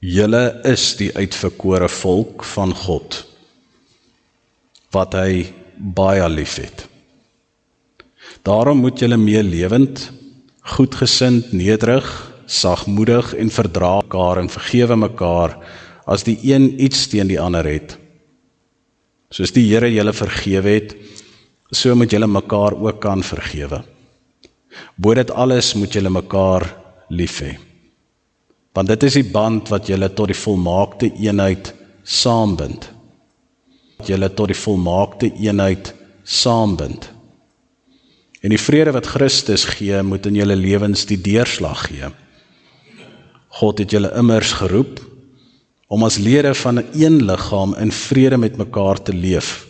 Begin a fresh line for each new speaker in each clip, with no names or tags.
Julle is die uitverkore volk van God, wat hy baie lief het. Daarom moet julle meer lewend, goedgesind, nederig, sagmoedig en verdra mekaar en vergewe mekaar, as die een iets teen die ander het. Soos die Here julle vergewe het, so moet julle mekaar ook kan vergewe. Bo dit alles moet julle mekaar lief hê. Want dit is die band wat julle tot die volmaakte eenheid saambind. Julle tot die volmaakte eenheid saambind. En die vrede wat Christus gee, moet in julle lewens die deurslag gee. God het julle immers geroep, om as lede van 'n een liggaam in vrede met mekaar te leef.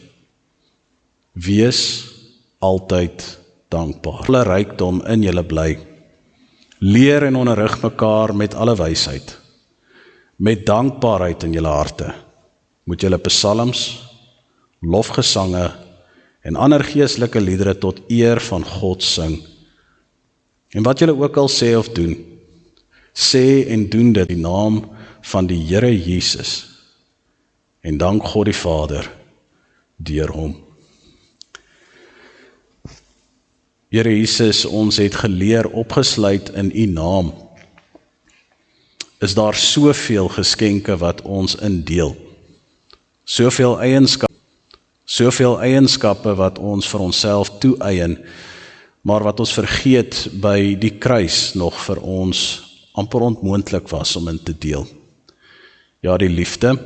Wees altyd dankbaar. Alle rykdom in julle bly. Leer en onderrig mekaar met alle wysheid. Met dankbaarheid in julle harte. Moet julle psalms, lofgesange en ander geestelike liedere tot eer van God sing. En wat julle ook al sê of doen, sê en doen dit in die naam van die Here Jesus. En dank God die Vader deur hom. Here Jesus, ons het geleer opgesluit in U naam. Is daar soveel geskenke wat ons indeel. Soveel eienskappe wat ons vir onsself toeëien, maar wat ons vergeet by die kruis nog vir ons amper onmoontlik was om in te deel. Ja, die liefde,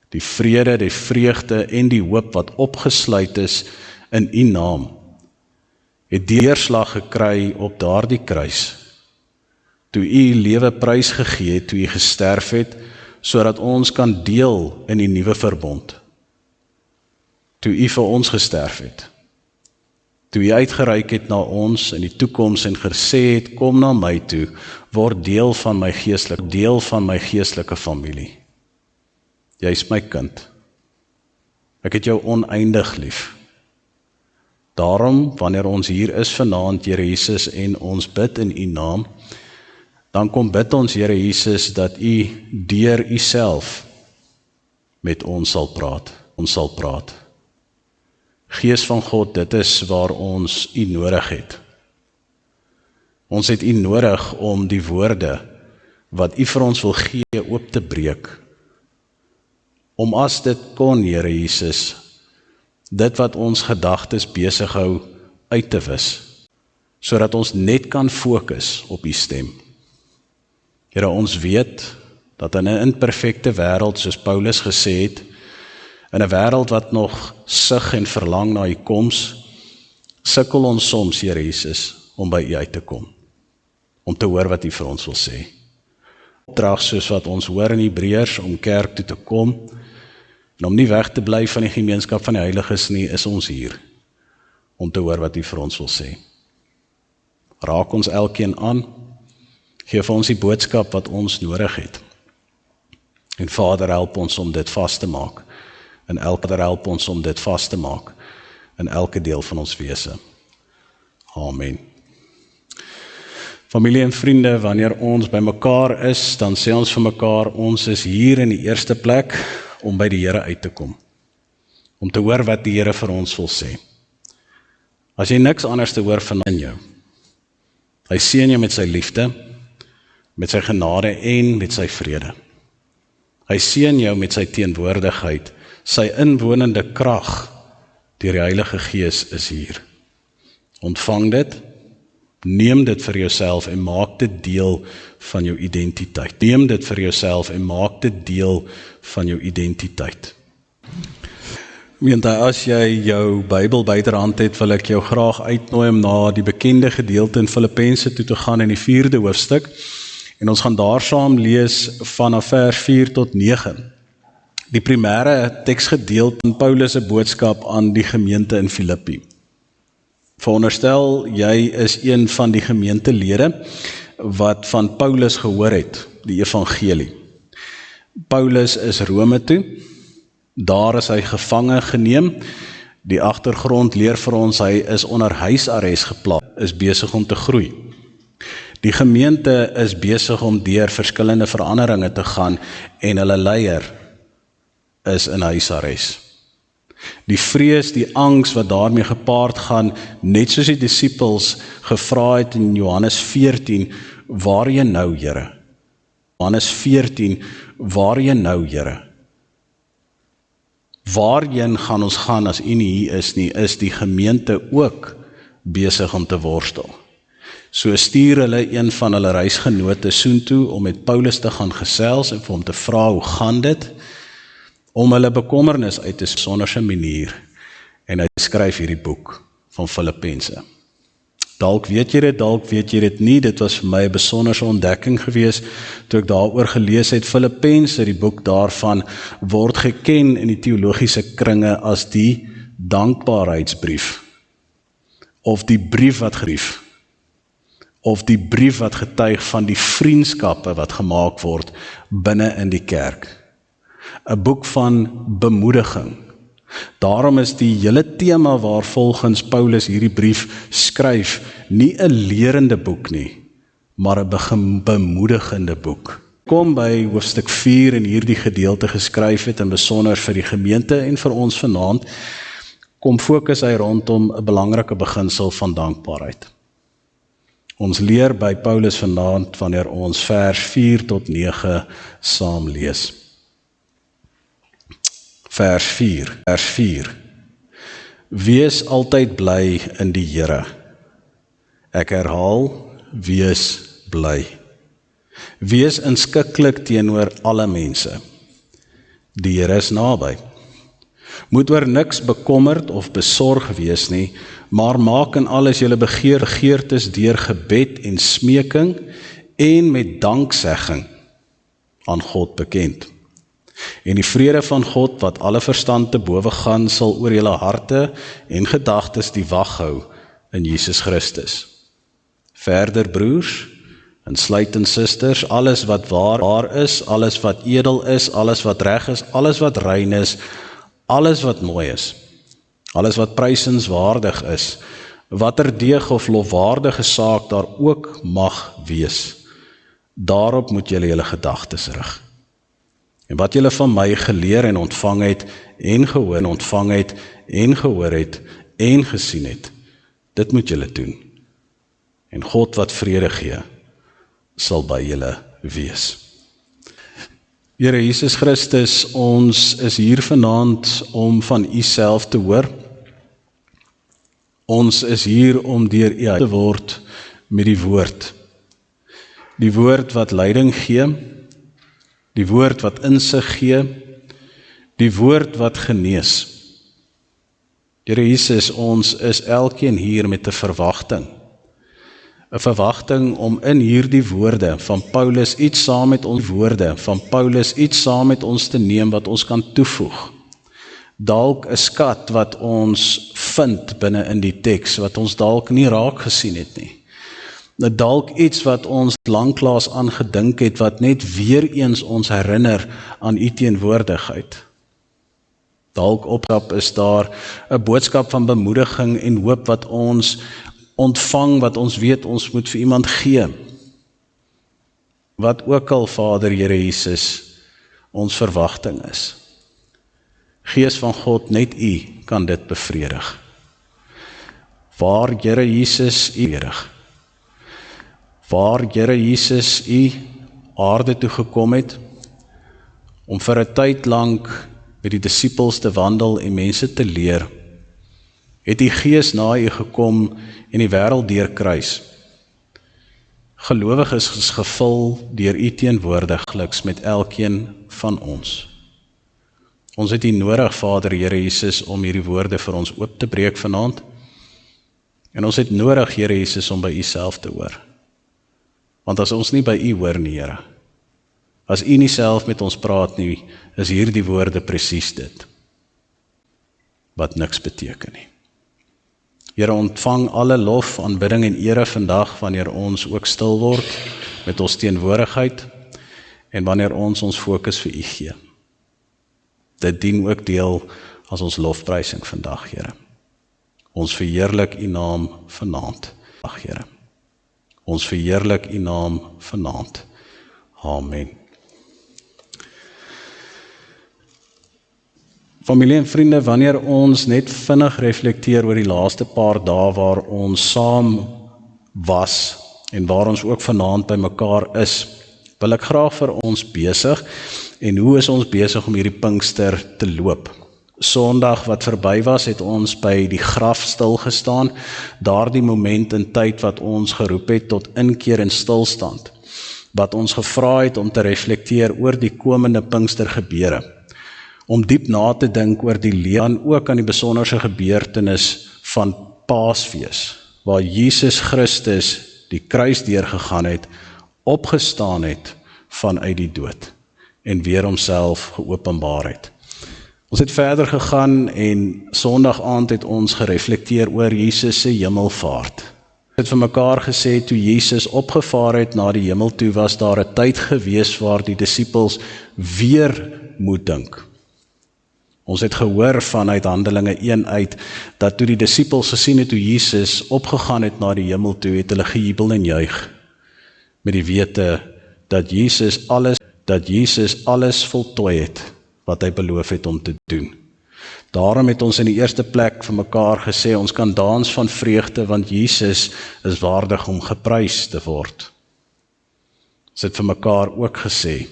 die vrede, die vreugde en die hoop wat opgesluit is in U naam, het deurslag gekry op daardie kruis, toe U lewe prys gegee het, toe U gesterf het, sodat ons kan deel in die nuwe verbond. Toe U vir ons gesterf het, toe U uitgereik het na ons in die toekoms en gesê het, kom na my toe, word deel van my geestelike familie. Jy is my kind. Ek het jou oneindig lief. Daarom, wanneer ons hier is vanaand, Here Jesus, en ons bid in U naam, dan kom bid ons, Here Jesus, dat U deur U self met ons sal praat. Gees van God, dit is waar ons U nodig het. Ons het U nodig om die woorde wat U vir ons wil gee oop te breek. Om as dit kon, Here Jesus, dit wat ons gedagtes besig hou uit te wis, sodat ons net kan fokus op U stem. Here, ons weet dat in 'n imperfekte wêreld, soos Paulus gesê het, in 'n wêreld wat nog sug en verlang na U koms, sukkel ons soms, Here Jesus, om by U uit te kom, om te hoor wat U vir ons wil sê. Opdrag soos wat ons hoor in Hebreërs om kerk toe te kom, en om nie weg te bly van die gemeenskap van die heiliges nie, is ons hier, om te hoor wat U vir ons wil sê. Raak ons elkeen aan, gee vir ons die boodskap wat ons nodig het. En Vader, help ons om dit vas te maak, en in elke deel van ons wese. Amen. Familie en vriende, wanneer ons by mekaar is, dan sê ons vir mekaar, ons is hier in die eerste plek, om by die Here uit te kom, om te hoor wat die Here vir ons wil sê. As jy niks anders te hoor van jou, hy seën jou met sy liefde, met sy genade en met sy vrede. Hy seën jou met sy teenwoordigheid, sy inwonende krag, deur die Heilige Gees is hier. Ontvang dit, neem dit vir jouself en maak dit deel van jou identiteit. As jy jou Bybel byderhand het, wil ek jou graag uitnooi om na die bekende gedeelte in Filippense toe te gaan in die 4de hoofstuk. En ons gaan daar saam lees vanaf vers 4 tot 9. Die primêre teksgedeelte in Paulus se boodskap aan die gemeente in Filippi. Veronderstel, jy is een van die gemeentelede wat van Paulus gehoor het, die evangelie. Paulus is Rome toe, daar is hy gevange geneem, die agtergrond leer vir ons, hy is onder huisarrest geplaas, is besig om te groei. Die gemeente is besig om deur verskillende veranderinge te gaan en hulle leier is in huisarrest. Die vrees, die angs wat daarmee gepaard gaan, net soos die disippels gevra het in Johannes 14, waarheen nou, Here? Johannes 14, waarheen nou, Here? Waarheen gaan ons gaan as U nie hier is nie, is die gemeente ook besig om te worstel. So stuur hulle een van hulle reisgenote soontoe om met Paulus te gaan gesels en vir hom te vra hoe gaan dit, om hulle bekommernis uit te sonderse manier, en hy skryf hierdie boek van Filippense. Dalk weet jy dit nie, dit was vir my 'n besonderse ontdekking gewees, toe ek daaroor gelees het. Filippense, die boek daarvan, word geken in die teologiese kringe as die dankbaarheidsbrief, of die brief wat gerief, of die brief wat getuig van die vriendskappe wat gemaak word binne in die kerk. 'n boek van bemoediging. Daarom is die hele tema waar volgens Paulus hierdie brief skryf, nie 'n lerende boek nie, maar 'n bemoedigende boek. Kom by hoofstuk 4 in hierdie gedeelte geskryf het, en besonder vir die gemeente en vir ons vanaand, kom fokus hy rondom 'n belangrike beginsel van dankbaarheid. Ons leer by Paulus vanaand wanneer ons vers 4 tot 9 saam lees. Vers 4. Wees altyd bly in die Here. Ek herhaal, wees bly. Wees inskikkelik teenoor alle mense. Die Here is naby. Moet oor niks bekommerd of besorg wees nie, maar maak in alles julle begeertes deur gebed en smeking en met danksegging aan God bekend. En die vrede van God, wat alle verstand te bowe gaan, sal oor julle harte en gedagtes die wag hou in Jesus Christus. Verder, broers, insluitend susters, alles wat waar is, alles wat edel is, alles wat reg is, alles wat rein is, alles wat mooi is, alles wat prysenswaardig is, watter deeg of lofwaardige saak daar ook mag wees, daarop moet julle julle gedagtes rig. En wat julle van my geleer en ontvang het, en gehoor het, en gesien het, dit moet julle doen. En God wat vrede gee, sal by julle wees. Here Jesus Christus, ons is hier vanaand om van U self te hoor. Ons is hier om deur U te word met die woord. Die woord wat leiding gee, die woord wat insig gee, die woord wat genees. Here Jesus, ons is elkeen hier met 'n verwagting. 'n verwagting om in hierdie woorde van Paulus iets saam met ons te neem wat ons kan toevoeg. Dalk 'n skat wat ons vind binne in die teks, wat ons dalk nie raak gesien het nie. Dalk iets wat ons lanklaas aan gedink het, wat net weer eens ons herinner aan U teenwoordigheid. Dalk opstap is daar 'n boodskap van bemoediging en hoop wat ons ontvang, wat ons weet ons moet vir iemand gee. Wat ook al, Vader, Here Jesus, ons verwagting is. Gees van God, net U kan dit bevredig. Waar, Here Jesus, U aarde toe gekom het, om vir 'n tyd lank met die disippels te wandel en mense te leer, het U Gees na U gekom en die wêreld deurkruis. Gelowiges is gevul deur U teenwoordigliks met elkeen van ons. Ons het U nodig, Vader, Here Jesus, om hierdie woorde vir ons oop te breek vanaand. En ons het nodig, Here Jesus, om by U self te hoor. Want as ons nie by U hoor nie, Here, as U nie self met ons praat nie, is hierdie woorde presies dit, wat niks beteken nie. Here, ontvang alle lof, aanbidding en ere vandag, wanneer ons ook stil word met ons teenwoordigheid, en wanneer ons fokus vir U gee. Dit dien ook deel as ons lofprysing vandag, Here. Ons verheerlik U naam vanaand, Here. Ons verheerlik U naam vanaand. Amen. Familie en vriende, wanneer ons net vinnig reflekteer oor die laaste paar dae waar ons saam was en waar ons ook vanaand by mekaar is, wil ek graag vir ons besig en hoe is ons besig om hierdie Pinkster te loop? Sondag wat verby was, het ons by die graf stilgestaan, daardie moment in tyd wat ons geroep het tot inkeer en stilstand, wat ons gevra het om te reflekteer oor die komende Pinkster gebeure, om diep na te dink oor die lewe, ook aan die besonderse gebeurtenis van Paasfees, waar Jesus Christus die kruis deurgegaan het, opgestaan het vanuit die dood en weer homself geopenbaar het. Ons het verder gegaan en Sondag aand het ons gereflekteer oor Jesus se hemelvaart. Ons het vir mekaar gesê, toe Jesus opgevaar het na die hemel toe, was daar 'n tyd gewees waar die disippels weer moet dink. Ons het gehoor vanuit Handelinge 1 uit, dat toe die disippels gesien het hoe Jesus opgegaan het na die hemel toe, het hulle gejubel en juig, met die wete dat Jesus alles voltooi het, wat hy beloof het om te doen. Daarom het ons in die eerste plek vir mekaar gesê, ons kan dans van vreugde, want Jesus is waardig om geprys te word. Ons het vir mekaar ook gesê,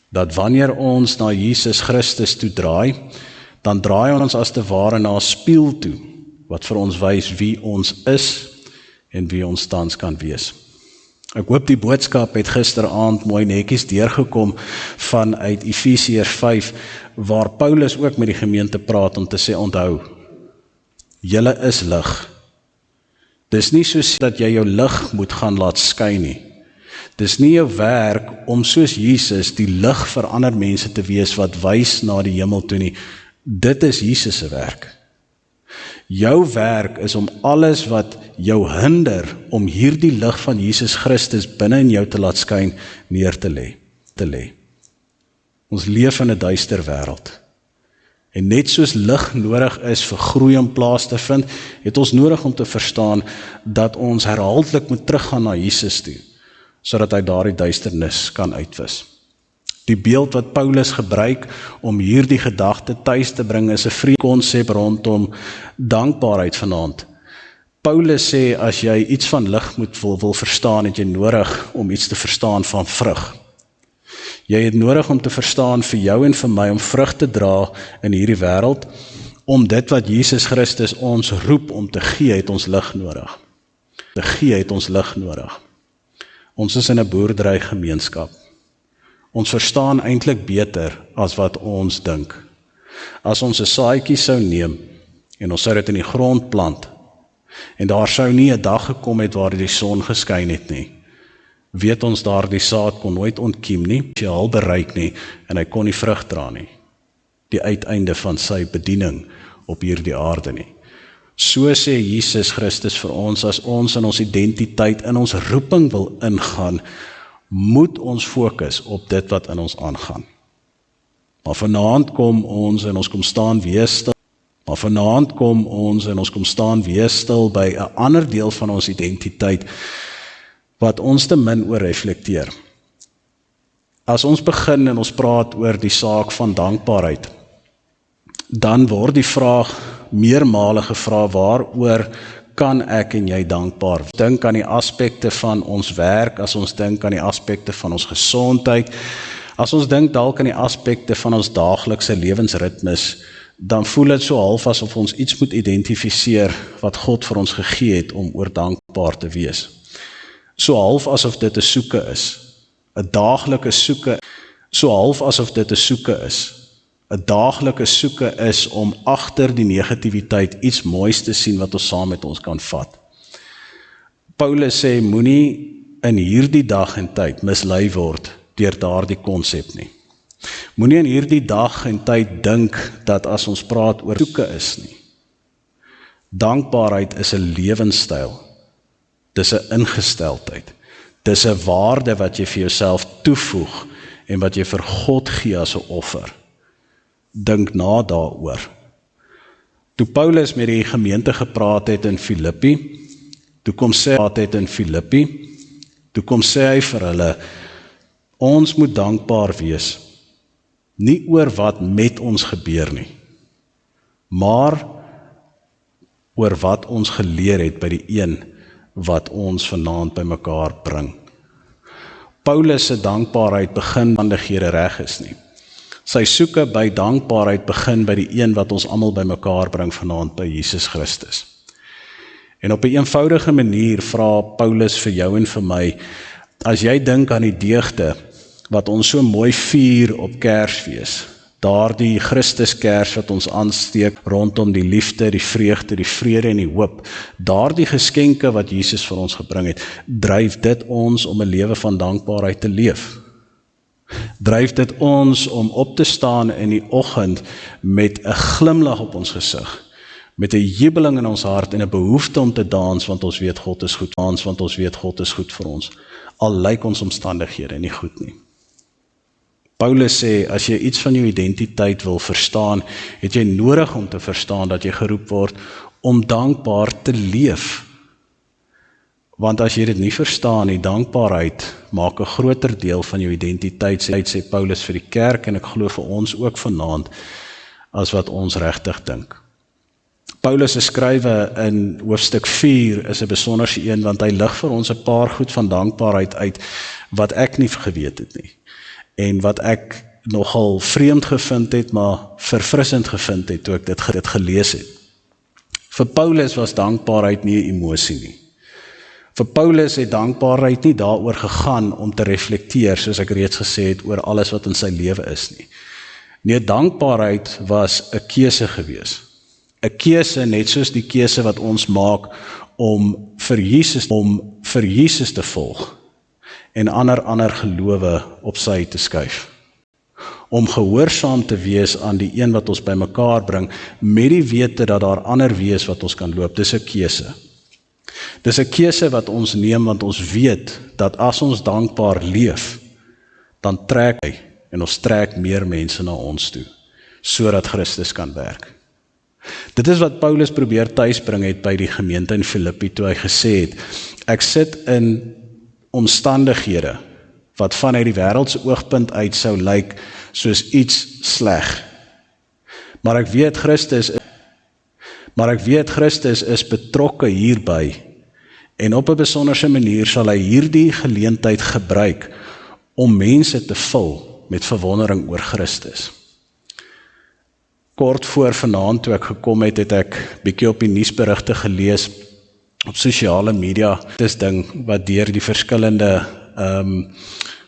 dat wanneer ons na Jesus Christus toe draai, dan draai ons as te ware na 'n spieël toe, wat vir ons wys wie ons is en wie ons tans kan wees. Ek hoop die boodskap het gisteraand mooi netjies deurgekom vanuit Efesiërs 5, waar Paulus ook met die gemeente praat om te sê, onthou, julle is lig. Dis nie soos dat jy jou lig moet gaan laat skyn nie. Dis nie jou werk om soos Jesus die lig vir ander mense te wees wat wys na die hemel toe nie. Dit is Jesus se werk. Jou werk is om alles wat jou hinder om hierdie lig van Jesus Christus binne in jou te laat skyn, neer te lê. Ons leef in 'n duister wêreld. En net soos lig nodig is vir groei om plaas te vind, het ons nodig om te verstaan dat ons herhaaldelik moet teruggaan na Jesus toe, sodat hy daardie duisternis kan uitwis. Die beeld wat Paulus gebruik om hierdie gedagte tuis te bring is 'n vreemde konsep rondom dankbaarheid vanaand. Paulus sê, as jy iets van lig wil verstaan, het jy nodig om iets te verstaan van vrug. Jy het nodig om te verstaan vir jou en vir my om vrug te dra in hierdie wêreld, om dit wat Jesus Christus ons roep om te gee, het ons lig nodig. Ons is in 'n boerderygemeenskap. Ons verstaan eintlik beter as wat ons dink. As ons 'n saadjie sou neem en ons sou dit in die grond plant en daar sou nie 'n dag gekom het waar die son geskyn het nie, weet ons daardie saad kon nooit ontkiem nie, spesiaal bereik nie en hy kon nie vrug dra nie. Die uiteinde van sy bediening op hierdie aarde nie. So sê Jesus Christus vir ons, as ons in ons identiteit, in ons roeping wil ingaan, moet ons fokus op dit wat in ons aangaan. Maar vanaand kom ons en ons kom staan weer stil by 'n ander deel van ons identiteit wat ons te min oor reflekteer. As ons begin en ons praat oor die saak van dankbaarheid, dan word die vraag meermale gevra, waaroor kan ek en jy dankbaar? Dink aan die aspekte van ons werk, as ons dink aan die aspekte van ons gesondheid, as ons dink dalk aan die aspekte van ons daaglikse lewensritmes, dan voel dit so half asof ons iets moet identifiseer wat God vir ons gegee het om oor dankbaar te wees. So half asof dit 'n soeke is, 'n daaglike soeke, ‘n daaglike soeke is om agter die negativiteit iets moois te sien wat ons saam met ons kan vat. Paulus sê, moenie in hierdie dag en tyd mislei word deur daardie konsep nie. Moenie in hierdie dag en tyd dink dat as ons praat oor soeke is nie. Dankbaarheid is 'n lewenstyl. Dis 'n ingesteldheid. Dis 'n waarde wat jy vir jouself toevoeg en wat jy vir God gee as 'n offer. Dink na daaroor. Toe Paulus met die gemeente gepraat het in Filippi, Toe kom sê hy vir hulle, ons moet dankbaar wees, nie oor wat met ons gebeur nie, maar oor wat ons geleer het by die een wat ons vanaand by mekaar bring. Paulus se dankbaarheid begin omstandighede reg is nie. Sy soeke by dankbaarheid begin by die een wat ons almal by mekaar bring vanaand, by Jesus Christus. En op 'n eenvoudige manier vra Paulus vir jou en vir my, as jy dink aan die deugde wat ons so mooi vier op Kersfees, daardie Christuskers wat ons aansteek rondom die liefde, die vreugde, die vrede en die hoop, daardie geskenke wat Jesus vir ons gebring het, dryf dit ons om 'n lewe van dankbaarheid te leef. Dryf dit ons om op te staan in die oggend met 'n glimlag op ons gesig, met 'n jubeling in ons hart en 'n behoefte om te dans, want ons weet God is goed, want ons weet God is goed vir ons, al lyk ons omstandighede nie goed nie. Paulus sê, as jy iets van jou identiteit wil verstaan, het jy nodig om te verstaan dat jy geroep word om dankbaar te leef. Want as jy dit nie verstaan, die dankbaarheid maak 'n groter deel van jou identiteit, sê Paulus vir die kerk, en ek glo vir ons ook vanaand, as wat ons regtig dink. Paulus se skrywe in hoofstuk 4 is 'n besonderse een, want hy lig vir ons 'n paar goed van dankbaarheid uit, wat ek nie geweet het nie. En wat ek nogal vreemd gevind het, maar verfrissend gevind het, toe ek dit gelees het. Vir Paulus was dankbaarheid nie 'n emosie nie. Vir Paulus het dankbaarheid nie daaroor gegaan om te reflekteer, soos ek reeds gesê het, oor alles wat in sy lewe is nie. Nee, dankbaarheid was 'n keuse gewees. 'n Keuse net soos die keuse wat ons maak om vir Jesus te volg en ander gelowe op sy te skuif. Om gehoorsaam te wees aan die een wat ons by mekaar bring, met die wete dat daar ander wees wat ons kan loop. Dis 'n keuse. Dis 'n keuse wat ons neem, want ons weet dat as ons dankbaar leef, dan trek hy, en ons trek meer mense na ons toe, sodat Christus kan werk. Dit is wat Paulus probeer tuisbring het by die gemeente in Filippi, toe hy gesê het, ek sit in omstandighede wat vanuit die wêreldse oogpunt uit sou lyk soos iets sleg. Maar ek weet Christus is betrokke hierby, en op 'n besonderse manier sal hy hierdie geleentheid gebruik om mense te vul met verwondering oor Christus. Kort voor vanaand toe ek gekom het, het ek bietjie op die nuusberigte gelees op sosiale media. Dis ding wat deur die verskillende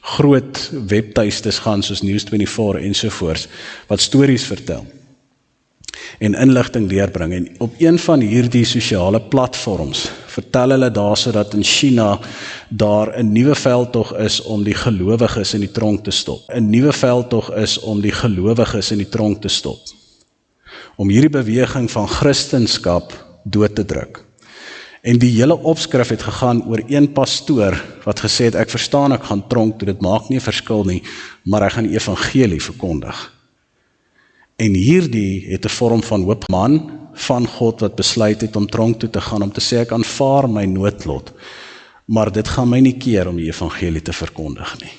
groot webtuistes gaan, soos News24 ensovoorts, wat stories vertel en inligting deurbring. En op een van hierdie sosiale platforms vertel hulle daar sodat in China daar 'n nuwe veldtog is om die gelowiges in die tronk te stop. 'n nuwe veldtog is om die gelowiges in die tronk te stop. Om hierdie beweging van Christendom dood te druk. En die hele opskrif het gegaan oor een pastoor wat gesê het, ek verstaan, ek gaan tronk toe, dit maak nie 'n verskil nie, maar ek gaan die evangelie verkondig. En hierdie het 'n vorm van hoop, man van God wat besluit het om tronk toe te gaan, om te sê, ek aanvaar my noodlot, maar dit gaan my nie keer om die evangelie te verkondig nie.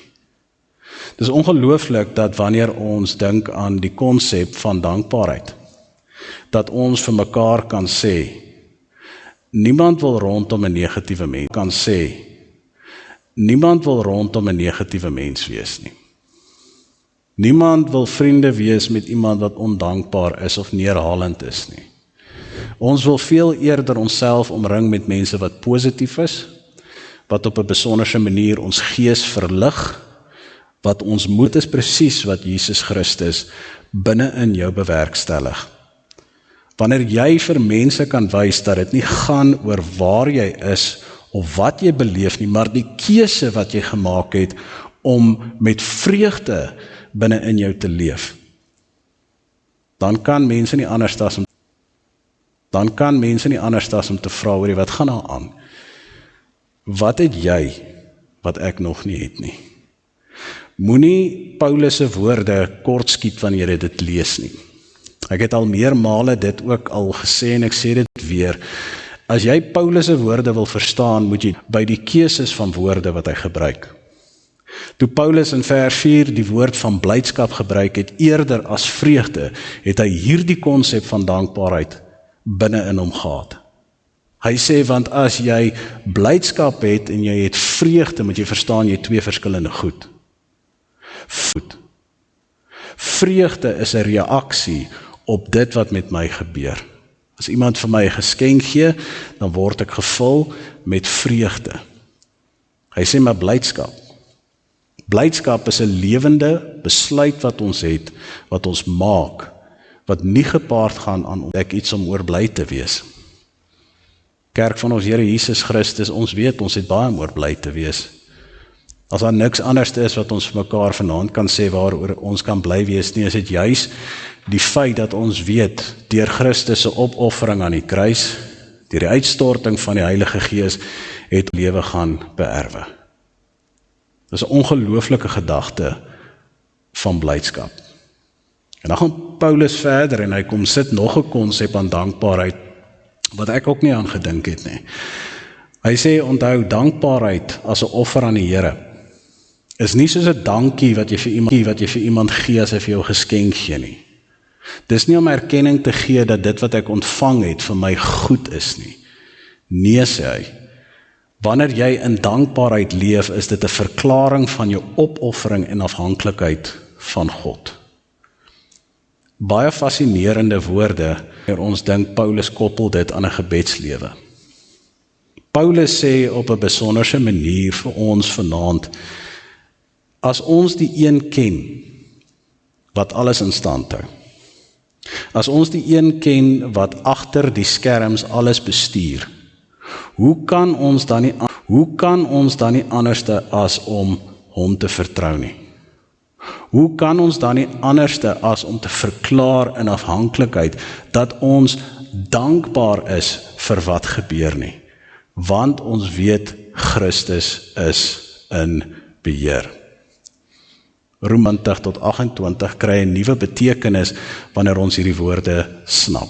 Dis ongelooflik dat wanneer ons dink aan die konsep van dankbaarheid, dat ons vir mekaar kan sê, niemand wil rondom 'n negatiewe mens wees nie. Niemand wil vriende wees met iemand wat ondankbaar is of neerhalend is nie. Ons wil veel eerder onsself omring met mense wat positief is, wat op 'n besonderse manier ons gees verlig, wat ons moed is presies wat Jesus Christus binne in jou bewerkstellig. Wanneer jy vir mense kan wys dat dit nie gaan oor waar jy is of wat jy beleef nie, maar die keuse wat jy gemaak het om met vreugde binne in jou te leef, dan kan mense nie anders as om te vra, oor wat gaan daar aan? Wat het jy wat ek nog nie het nie? Moenie Paulus se woorde kort skiet wanneer jy dit lees nie. Ek het al meermale dit ook al gesê en ek sê dit weer. As jy Paulus se woorde wil verstaan, moet jy by die keuses van woorde wat hy gebruik. Toe Paulus in vers 4 die woord van blydskap gebruik het, eerder as vreugde, het hy hierdie konsep van dankbaarheid binne in hom gehad. Hy sê, want as jy blydskap het en jy het vreugde, moet jy verstaan, jy het twee verskillende goed. Vreugde is 'n reaksie op dit wat met my gebeur. As iemand vir my 'n geskenk gee, dan word ek gevul met vreugde. Hy sê maar blydskap. Blydskap is 'n lewende besluit wat ons het, wat ons maak, wat nie gepaard gaan aan ek iets om oor bly te wees. Kerk van ons Here Jesus Christus, ons weet, ons het baie om oor bly te wees. As daar niks anders is wat ons vir mekaar vanaand kan sê waaroor ons kan bly wees nie, is dit juis die feit dat ons weet, deur Christus se opoffering aan die kruis, deur die uitstorting van die Heilige Gees, het lewe gaan beerwe. Dis 'n ongelooflike gedagte van blydskap. En dan gaan Paulus verder en hy kom sit nog 'n konsep aan dankbaarheid, wat ek ook nie aan gedink het nie. Hy sê, onthou, dankbaarheid as 'n offer aan die Here is nie soos 'n dankie wat jy vir iemand gee as hy vir jou geskenk gee nie. Dis nie om erkenning te gee dat dit wat ek ontvang het vir my goed is nie. Nee, sê hy. Wanneer jy in dankbaarheid leef, is dit 'n verklaring van jou opoffering en afhanklikheid van God. Baie fascinerende woorde, en ons dink Paulus koppel dit aan 'n gebedslewe. Paulus sê op 'n besonderse manier vir ons vanaand, as ons die een ken wat alles in stand hou, as ons die een ken wat agter die skerms alles bestuur, hoe kan ons dan nie anderste as om hom te vertrou nie? Hoe kan ons dan nie anderste as om te verklaar in afhanklikheid dat ons dankbaar is vir wat gebeur nie? Want ons weet Christus is in beheer. Romeine 20-28 kry 'n nuwe betekenis wanneer ons hierdie woorde snap.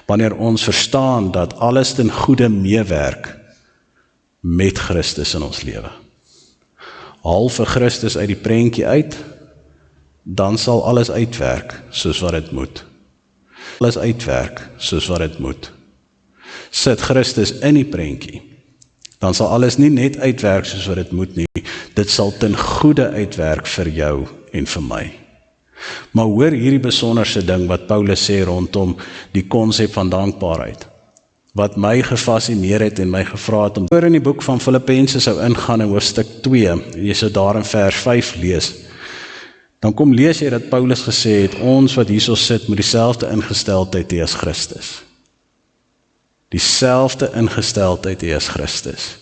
Wanneer ons verstaan dat alles ten goeie meewerk met Christus in ons lewe. Haal vir Christus uit die prentjie uit, dan sal alles uitwerk soos wat dit moet. Alles uitwerk soos wat dit moet. Sit Christus in die prentjie, dan sal alles nie net uitwerk soos wat dit moet nie, dit sal ten goeie uitwerk vir jou en vir my. Maar hoor hierdie besonderse ding wat Paulus sê rondom die konsep van dankbaarheid, wat my gefascineer het en my gevra het om oor in die boek van Filippense sou ingaan in hoofstuk 2, en jy sou daar in vers 5 lees, dan kom lees jy dat Paulus gesê het, ons wat hierso sit moet dieselfde ingesteldheid hê as Christus. Dieselfde ingesteldheid hê as Christus.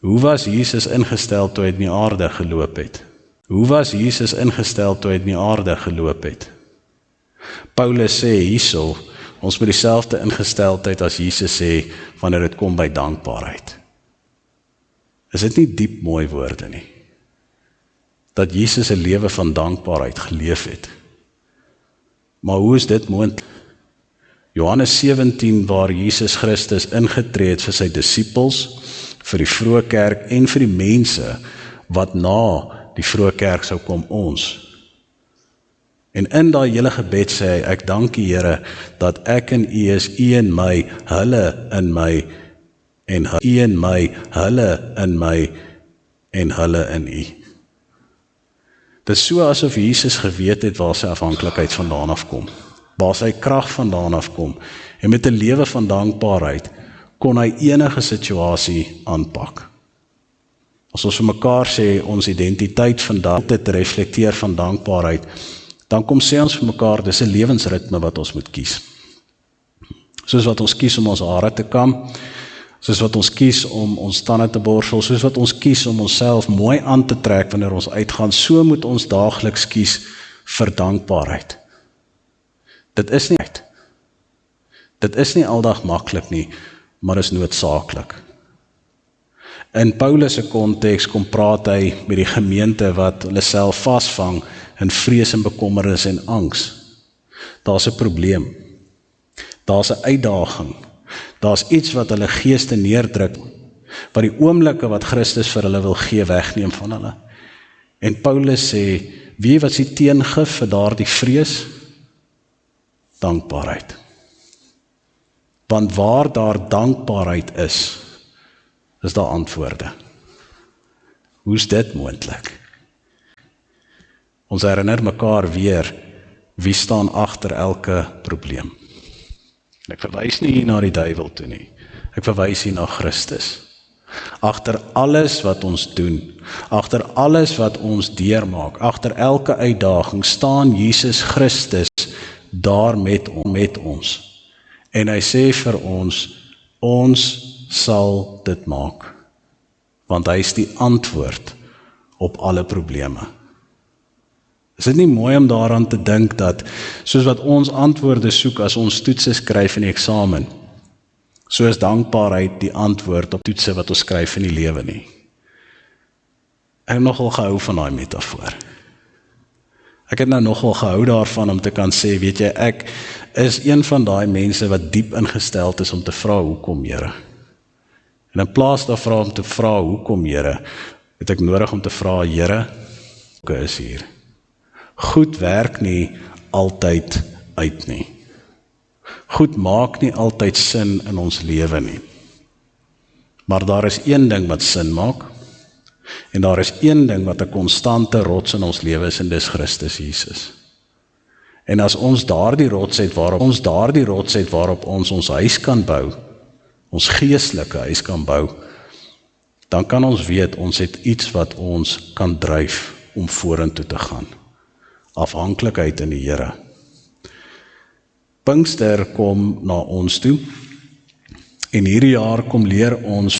Hoe was Jesus ingestel toe hy in die aarde geloop het? Hoe was Jesus ingestel toe hy in die aarde geloop het? Paulus sê hierso, ons moet dieselfde ingesteldheid as Jesus sê, wanneer dit kom by dankbaarheid. Is dit nie diep mooi woorde nie? Dat Jesus 'n lewe van dankbaarheid geleef het. Maar hoe is dit moontlik? Johannes 17, waar Jesus Christus ingetree het vir sy disippels, vir die vroeë kerk en vir die mense wat na die vroeë kerk sou kom, ons. En in daai hele gebed sê hy, ek dank die Here dat ek in U is, U in my, hulle in my, en U in my, hulle in my, en hulle in U. Dit is so asof Jesus geweet het waar sy afhanklikheid vandaan afkom, waar sy krag vandaan afkom, en met 'n lewe van dankbaarheid kon hy enige situasie aanpak. As ons vir mekaar sê, ons identiteit vandag dit reflekteer van dankbaarheid, dan kom sê ons vir mekaar, dis 'n lewensritme wat ons moet kies. Soos wat ons kies om ons hare te kam, soos wat ons kies om ons tande te borsel, soos wat ons kies om onsself mooi aan te trek wanneer ons uitgaan, so moet ons daagliks kies vir dankbaarheid. Dit is nie aldag maklik nie, maar is noodsaaklik. In Paulus se konteks kom praat hy met die gemeente wat hulle self vasvang in vrees en bekommernis en angs. Daar's 'n probleem. Daar's 'n uitdaging. Daar's iets wat hulle geeste neerdruk, wat die oomblikke wat Christus vir hulle wil gee, wegneem van hulle. En Paulus sê, wie wat die teengif vir daardie vrees? Dankbaarheid. Want waar daar dankbaarheid is daar antwoorde. Hoe is dit moontlik? Ons herinner mekaar weer, wie staan agter elke probleem? Ek verwys nie hier na die duiwel toe nie. Ek verwys hier na Christus. Agter alles wat ons doen, agter alles wat ons deurmaak, agter elke uitdaging staan Jesus Christus daar met ons. En hy sê vir ons sal dit maak, want hy is die antwoord op alle probleme. Is dit nie mooi om daaraan te dink dat, soos wat ons antwoorde soek as ons toetse skryf in die eksamen, so is dankbaarheid die antwoord op toetse wat ons skryf in die lewe nie. Ek het nogal gehou van daai metafoor. Ek het nou nogal gehou daarvan om te kan sê, weet jy, ek is een van daai mense wat diep ingesteld is om te vra hoekom, Here. En in plaas daarvan om te vra hoekom, Here, het ek nodig om te vra, Here, hoe is hier? Goed werk nie altyd uit nie. Goed maak nie altyd sin in ons lewe nie. Maar daar is een ding wat sin maak, en daar is een ding wat 'n konstante rots in ons lewe is, en dis Christus Jesus. En as ons daardie rots het waarop ons huis kan bou, ons geestelike huis kan bou, dan kan ons weet, ons het iets wat ons kan dryf om vorentoe te gaan. Afhanklikheid in die Here. Pinkster kom na ons toe, en hierdie jaar kom leer ons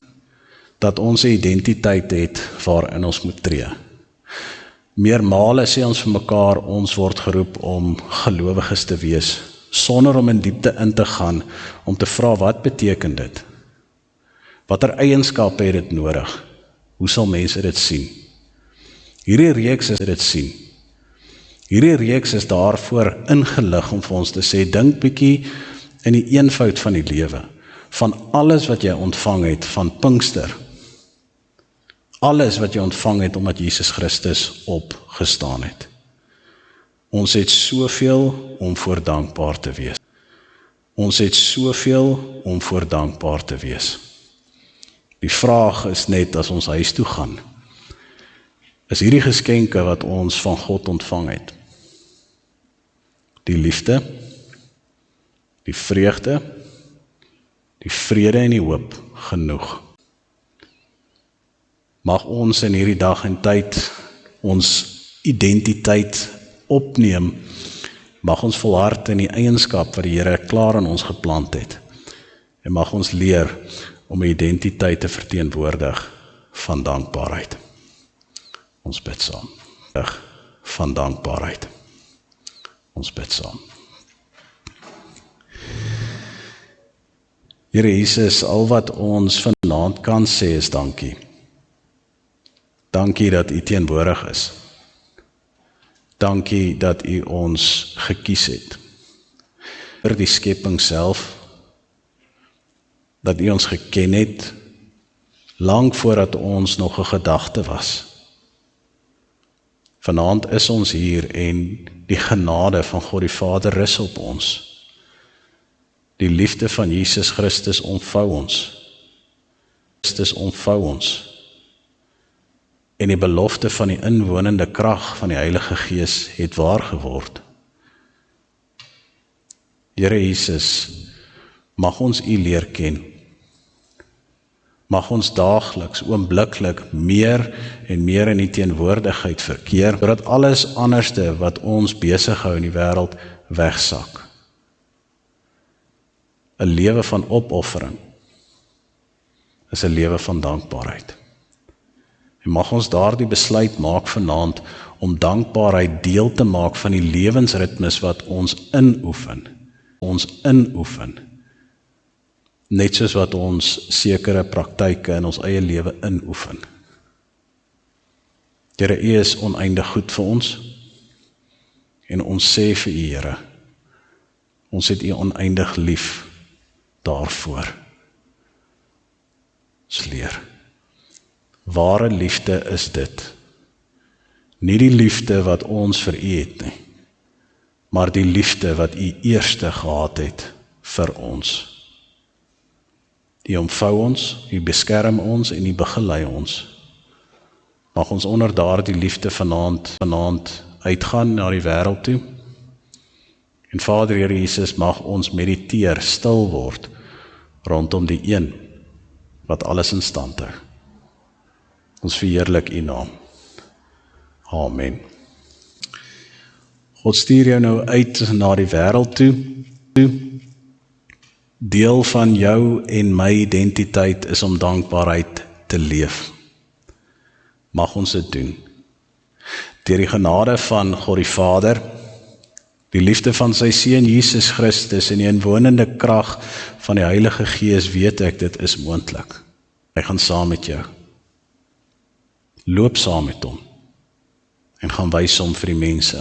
dat ons 'n identiteit het waarin ons moet tree. Meermale sê ons vir mekaar, ons word geroep om gelowiges te wees, sonder om in diepte in te gaan, om te vra, wat beteken dit? Watter eienskappe het dit nodig? Hoe sal mense dit sien? Hierdie reeks is dit sien. Hierdie reeks is daarvoor ingelig om vir ons te sê, dink bietjie in die eenvoud van die lewe, van alles wat jy ontvang het van Pinkster, alles wat jy ontvang het omdat Jesus Christus opgestaan het. Ons het soveel om voor dankbaar te wees. Ons het soveel om voor dankbaar te wees. Die vraag is net, as ons huis toe gaan, is hierdie geskenke wat ons van God ontvang het, die liefde, die vreugde, die vrede en die hoop genoeg. Mag ons in hierdie dag en tyd ons identiteit opneem, mag ons volhard in die eienskap wat die Here klaar in ons geplant het, en mag ons leer om 'n identiteit te verteenwoordig van dankbaarheid. Ons bid saam. Van dankbaarheid. Ons bid saam. Here Jesus, al wat ons vanaand kan sê is dankie. Dankie dat U teenwoordig is. Dankie dat U ons gekies het. Vir die skepping self, dat U ons geken het, lank voordat ons nog 'n gedagte was. Vanaand is ons hier en die genade van God die Vader rus op ons. Die liefde van Jesus Christus omvou ons. Christus omvou ons. En die belofte van die inwonende krag van die Heilige Gees het waar geword. Here Jesus, mag ons U leer ken. Mag ons daagliks, oombliklik meer en meer in die teenwoordigheid verkeer, sodat alles anderste wat ons besig hou in die wêreld wegsak. 'n lewe van opoffering is 'n lewe van dankbaarheid. En mag ons daardie besluit maak vanaand om dankbaarheid deel te maak van die lewensritmes wat ons inoefen. Net soos wat ons sekere praktyke in ons eie lewe inoefen. Here, U is oneindig goed vir ons, en ons sê vir U, Here, ons het U oneindig lief, daarvoor. Ons leer. Ware liefde is dit. Nie die liefde wat ons vir u het nie, maar die liefde wat u eerste gehad het vir ons. U omvou ons, u beskerm ons en u begelei ons. Mag ons onder daardie liefde vanaand uitgaan na die wêreld toe. En Vader, Here Jesus, mag ons mediteer, stil word rondom die een wat alles in stand hou. Ons verheerlik u naam. Amen. God stuur jou nou uit na die wêreld toe. Deel van jou en my identiteit is om dankbaarheid te leef. Mag ons dit doen. Deur die genade van God die Vader, die liefde van sy Seun Jesus Christus en die inwonende krag van die Heilige Gees weet ek, dit is moontlik. Hy gaan saam met jou. Loop saam met hom en gaan wys hom vir die mense.